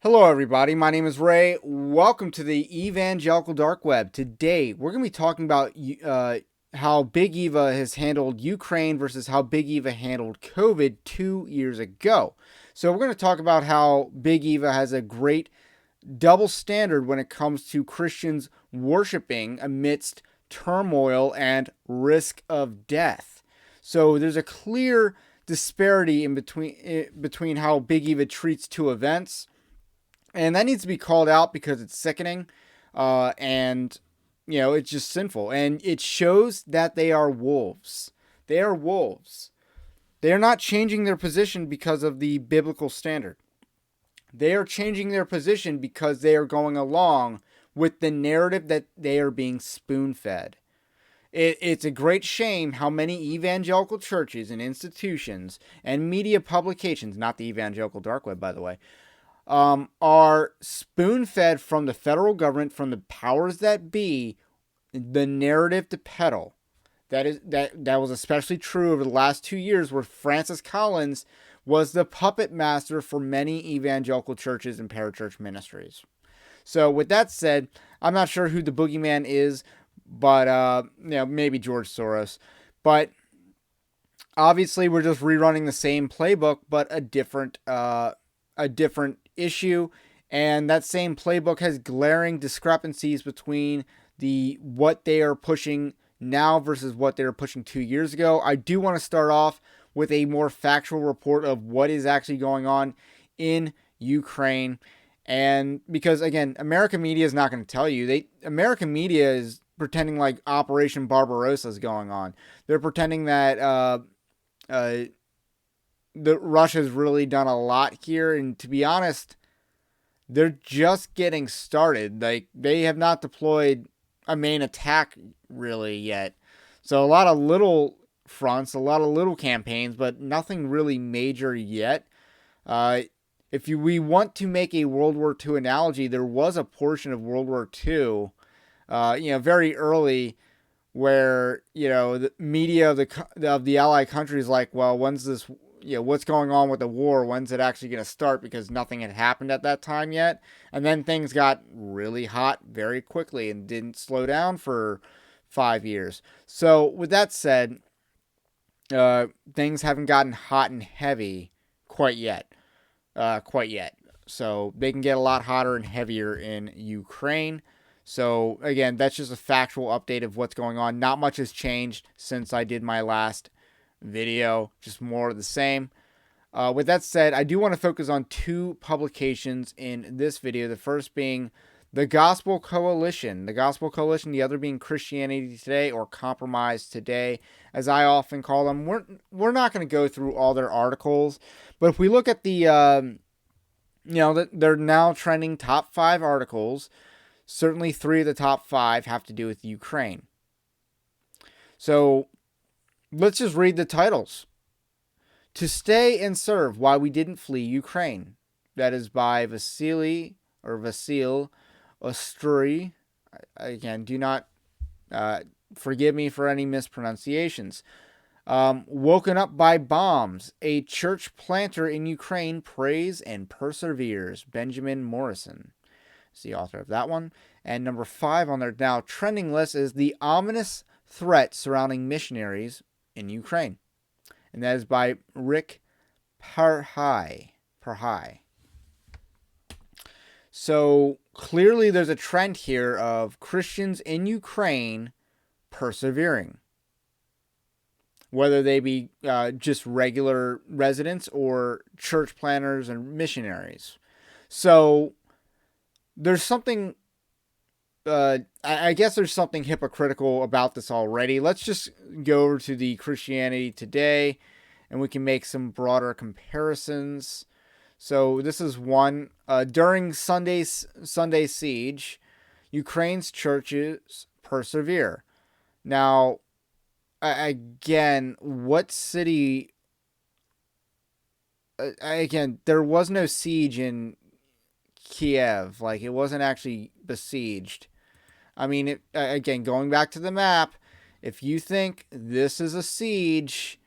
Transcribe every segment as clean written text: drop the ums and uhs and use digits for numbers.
Hello, everybody. My name is Ray. Welcome to the Evangelical Dark Web. Today, we're going to be talking about how Big Eva has handled Ukraine versus how Big Eva handled COVID 2 years ago. So, we're going to talk about how Big Eva has a great double standard when it comes to Christians worshiping amidst turmoil and risk of death. So, there's a clear disparity in between how Big Eva treats two events, and that needs to be called out because it's sickening, and it's just sinful, and it shows that they are wolves. They are wolves. They are not changing their position because of the biblical standard. They are changing their position because they are going along with the narrative that they are being spoon-fed. It's a great shame how many evangelical churches and institutions and media publications, not the evangelical dark web, by the way, are spoon-fed from the federal government, from the powers that be, the narrative to peddle. That was especially true over the last 2 years, where Francis Collins was the puppet master for many evangelical churches and parachurch ministries. So, with that said, I'm not sure who the boogeyman is, but maybe George Soros. But obviously, we're just rerunning the same playbook, but a different issue, and that same playbook has glaring discrepancies between what they are pushing now versus what they were pushing 2 years ago. I do want to start off with a more factual report of what is actually going on in Ukraine, and because again, American media is not going to tell you. American media is pretending like Operation Barbarossa is going on. They're pretending that Russia's really done a lot here, and to be honest, they're just getting started. Like, they have not deployed a main attack really yet. So a lot of little fronts, a lot of little campaigns, but nothing really major yet. If we want to make a World War II analogy, there was a portion of World War II, very early, where the media of the Allied countries like, well, when's this? What's going on with the war? When's it actually going to start? Because nothing had happened at that time yet. And then things got really hot very quickly and didn't slow down for 5 years. So with that said, things haven't gotten hot and heavy quite yet. So they can get a lot hotter and heavier in Ukraine. So again, that's just a factual update of what's going on. Not much has changed since I did my last video, just more of the same. With that said, I do want to focus on two publications in this video. The first being the Gospel Coalition. The other being Christianity Today, or Compromise Today, as I often call them. We're not going to go through all their articles, but if we look at they're now trending top 5 articles. Certainly 3 of the top 5 have to do with Ukraine. So let's just read the titles. To Stay and Serve, Why We Didn't Flee Ukraine. That is by Vasil Ostry. Again, do not forgive me for any mispronunciations. Woken Up by Bombs. A church planter in Ukraine prays and perseveres. Benjamin Morrison is the author of that one. And number 5 on their now trending list is The Ominous Threat Surrounding Missionaries in Ukraine. And that is by Rick Parhai. So clearly there's a trend here of Christians in Ukraine persevering. Whether they be just regular residents or church planners and missionaries. So there's something, I guess there's something hypocritical about this already. Let's just go over to the Christianity Today, and we can make some broader comparisons. So this is one. During Sunday's siege, Ukraine's churches persevere. Now, again, what city? Again, there was no siege in Kiev. Like, it wasn't actually besieged. I mean, again, going back to the map, if you think this is a siege,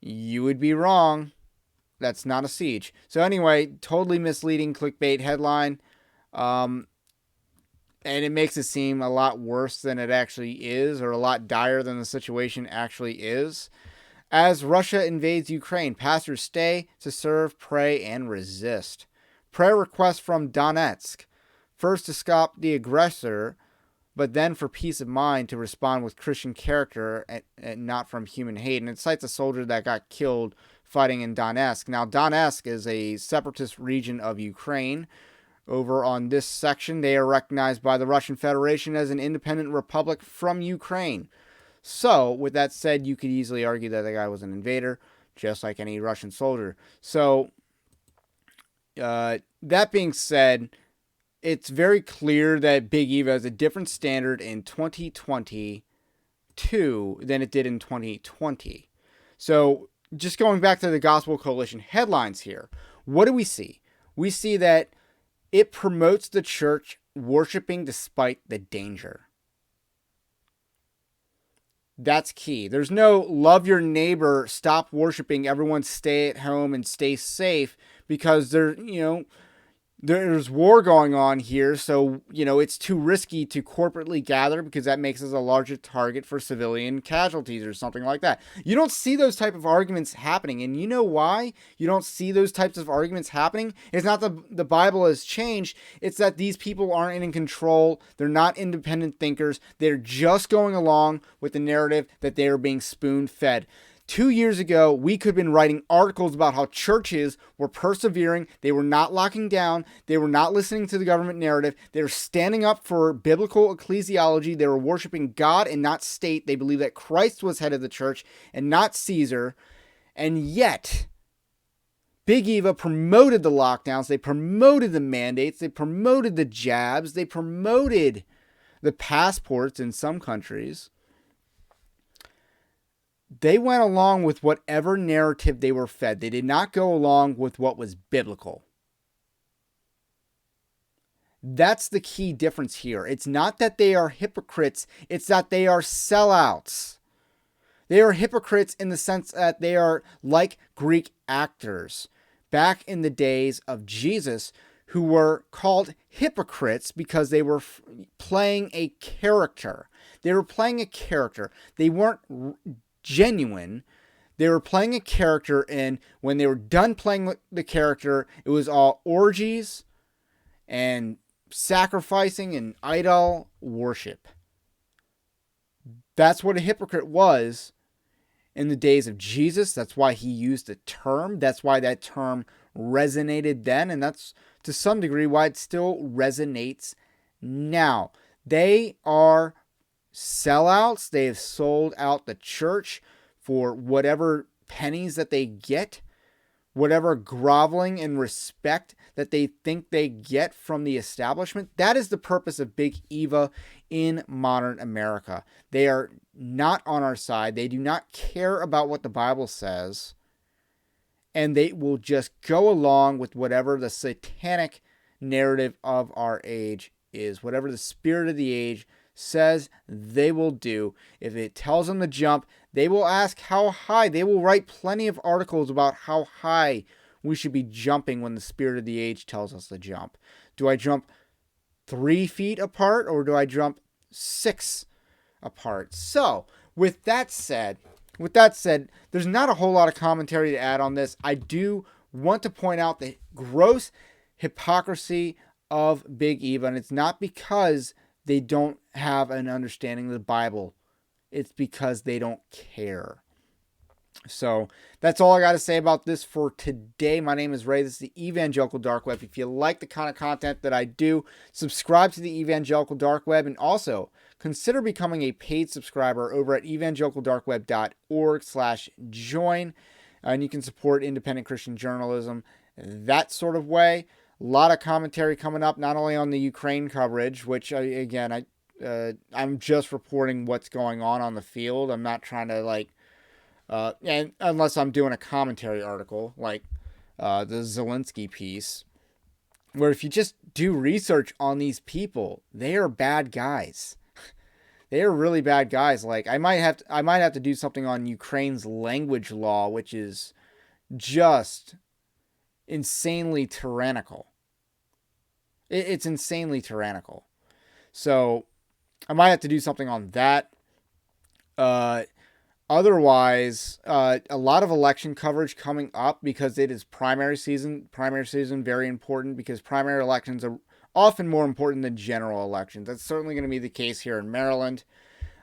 you would be wrong. That's not a siege. So anyway, totally misleading clickbait headline. And it makes it seem a lot worse than it actually is, or a lot dire than the situation actually is. As Russia invades Ukraine, pastors stay to serve, pray, and resist. Prayer request from Donetsk. First to stop the aggressor, but then for peace of mind to respond with Christian character and not from human hate. And it cites a soldier that got killed fighting in Donetsk. Now, Donetsk is a separatist region of Ukraine. Over on this section, they are recognized by the Russian Federation as an independent republic from Ukraine. So, with that said, you could easily argue that the guy was an invader, just like any Russian soldier. So, that being said, it's very clear that Big Eva has a different standard in 2022 than it did in 2020. So, just going back to the Gospel Coalition headlines here, what do we see? We see that it promotes the church worshiping despite the danger. That's key. There's no love your neighbor, stop worshiping, everyone stay at home and stay safe because there's war going on here, so, it's too risky to corporately gather because that makes us a larger target for civilian casualties or something like that. You don't see those type of arguments happening, and you know why you don't see those types of arguments happening? It's not that the Bible has changed, it's that these people aren't in control, they're not independent thinkers, they're just going along with the narrative that they are being spoon-fed. 2 years ago, we could have been writing articles about how churches were persevering. They were not locking down. They were not listening to the government narrative. They were standing up for biblical ecclesiology. They were worshiping God and not state. They believed that Christ was head of the church and not Caesar. And yet, Big Eva promoted the lockdowns. They promoted the mandates. They promoted the jabs. They promoted the passports in some countries. They went along with whatever narrative they were fed. They did not go along with what was biblical. That's the key difference here. It's not that they are hypocrites. It's that they are sellouts. They are hypocrites in the sense that they are like Greek actors back in the days of Jesus who were called hypocrites because they were playing a character. They were playing a character. They weren't genuine. They were playing a character, and when they were done playing the character, it was all orgies and sacrificing and idol worship. That's what a hypocrite was in the days of Jesus. That's why he used the term. That's why that term resonated then, and that's to some degree why it still resonates now. They are sellouts. They have sold out the church for whatever pennies that they get, whatever groveling and respect that they think they get from the establishment. That is the purpose of Big Eva in modern America. They are not on our side. They do not care about what the Bible says, and they will just go along with whatever the satanic narrative of our age is, whatever the spirit of the age says they will do. If it tells them to jump, they will ask how high. They will write plenty of articles about how high we should be jumping when the spirit of the age tells us to jump. Do I jump 3 feet apart or do I jump 6 apart? So, with that said, there's not a whole lot of commentary to add on this. I do want to point out the gross hypocrisy of Big Eva, and it's not because they don't have an understanding of the Bible. It's because they don't care. So that's all I got to say about this for today. My name is Ray. This is the Evangelical Dark Web. If you like the kind of content that I do, subscribe to the Evangelical Dark Web, and also consider becoming a paid subscriber over at evangelicaldarkweb.org/join. And you can support independent Christian journalism that sort of way. A lot of commentary coming up, not only on the Ukraine coverage, which, I'm just reporting what's going on the field. I'm not trying to, and unless I'm doing a commentary article, like the Zelensky piece, where if you just do research on these people, they are bad guys. They are really bad guys. Like, I might have to do something on Ukraine's language law, which is just insanely tyrannical. It's insanely tyrannical. So I might have to do something on that. Uh, Otherwise, a lot of election coverage coming up because it is primary season. Primary season, very important because primary elections are often more important than general elections. That's certainly going to be the case here in Maryland,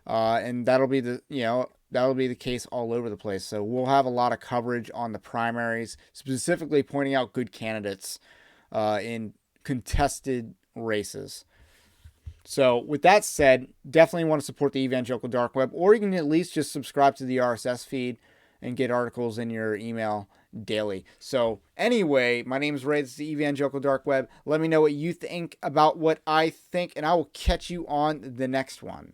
and that'll be the case all over the place. So we'll have a lot of coverage on the primaries, specifically pointing out good candidates in contested races. So with that said, definitely want to support the Evangelical Dark Web, or you can at least just subscribe to the RSS feed and get articles in your email daily. So anyway, my name is Ray. This is the Evangelical Dark Web. Let me know what you think about what I think, and I will catch you on the next one.